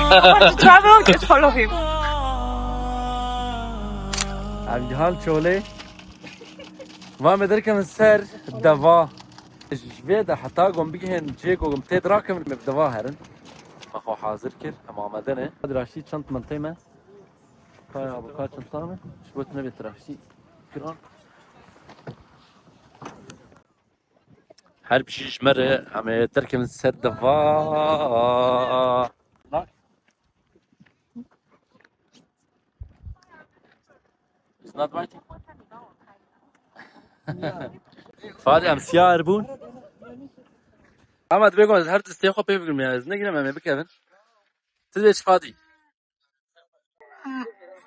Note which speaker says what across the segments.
Speaker 1: want to travel, just follow him.
Speaker 2: عم جهال شولي ما مدرك من سر دوا جبيدا حتى قوم بيهن جيكو قوم تدراك من بدوا هرن اخو حاضر كر اما مدنه دراشي شنط منتيمه كاي ابو كاي شنطانه شبوت نبي تراشي كران حرب شيش مره عم ترك من سر دوا It's not writing. فادي ام سيار بون اما تبيكون هر تستيخو بيفكر مياز نجنا ما بكيفن تديش فادي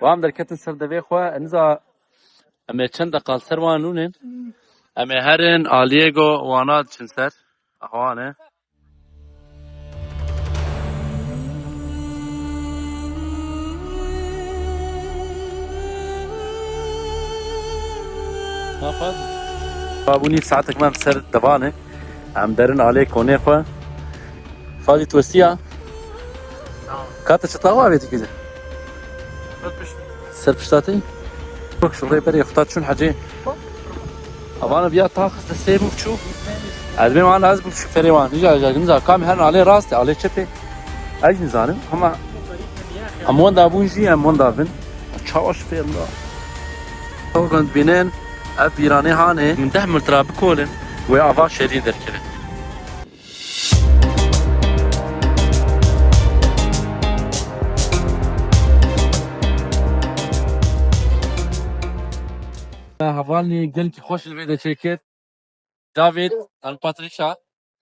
Speaker 2: وام در كتن سر دبي خو انزا اما چند قال سروانونن اما هرن اليگو وانا چنسر اخوانه ما فاد بابوني ساعتك ما بسر دبانه عم درن عليه كوني خو فادي توسيا كاتا شطاوا بيتي كده سر بشتاتي بك شغلي بري اختار شون حاجه ابانا بيا تاخذ تسيبو شو ازمي ما لازم شو فريوان يجا نزا كام هرن عليه راسي عليه شبي اي نزانم اما امون دابونجي امون دافن تشاوش في الله تو كنت بينين افيراني هاني من تحمل تراب كولن ويعفا شديد الكلام هفالني قلت خوش الفيديو شركت دافيد الباتريشا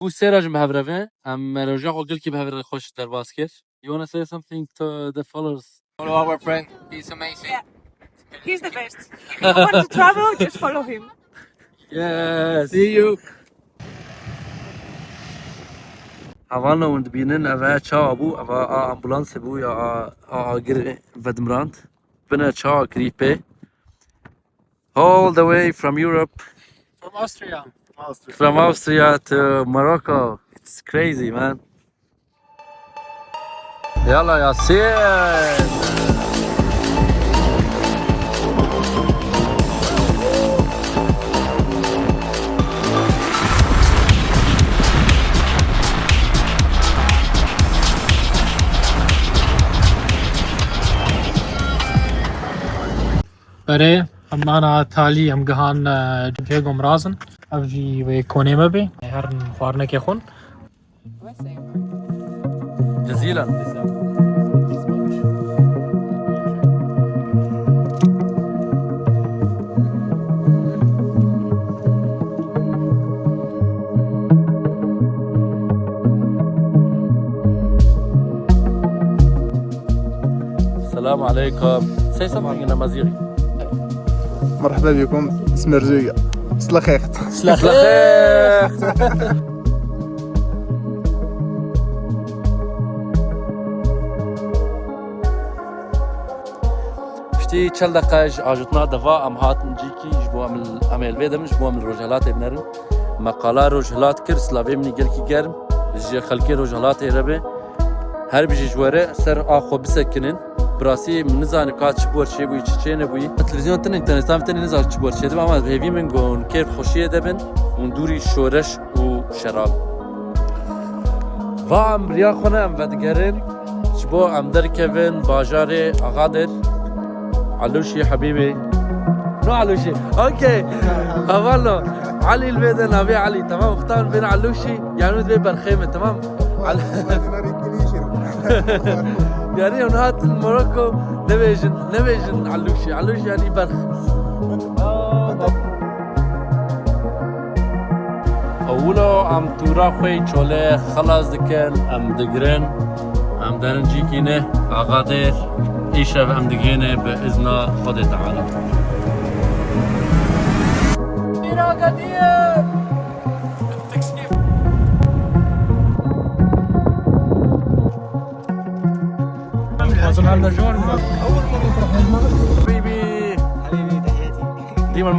Speaker 2: هو سيراج مهبرفين ام رجعوا قلت بهبر خوش در باسكت. You wanna say something to the followers?
Speaker 3: Follow our friend, he's amazing.
Speaker 1: Yeah. He's the best. If you want to travel, just follow him.
Speaker 2: Yes. See you. هفالنا وند بينن افا تشاو ابو افا امبولانس ابو يا غير فدمراند بنا تشاو كريبي all the way from Europe.
Speaker 3: From Austria.
Speaker 2: From Austria to Morocco. It's crazy, man. Yalla Yasin.
Speaker 4: अरे हमारा थाली हम गहान जो मराजन अब जी वे कोने में भी हर फारने के खून
Speaker 2: جزيلا. السلام عليكم. Say something in Amazighi.
Speaker 5: مرحبا بكم سمرجوية سلخيخت شتي چل دقاج اجتنا دفا ام هاتن جيكي جبو عمل بيدم جبو من رجالات ابنرن مقالا رجالات كر سلاوي مني قلكي گرم جي خلكي رجالات ربه هر بيجي جواره سر اخو بسكنن براسي من نزاني كات شبور شي بوي تشينه بوي التلفزيون تن انترنت تن نزار شبور شي دبا ما هيفي من گون كيف خوشيه دبن وندوري شورش وشراب وام ريا خونه ام ودگرن شبو ام در كيفن باجار اغادر علوشي حبيبي نو علوشي اوكي هوالو علي البيدن ابي علي تمام اختار بين علوشي يعني بين برخيمه تمام يعني هنات موروكو نبيجن علوشي يعني برخ اولو ام تورا خوي چوله خلاص دكن ام دگرن ام درنجي كينه اغادر ايشا ام دگينه باذن خود تعالى حبيبي ديما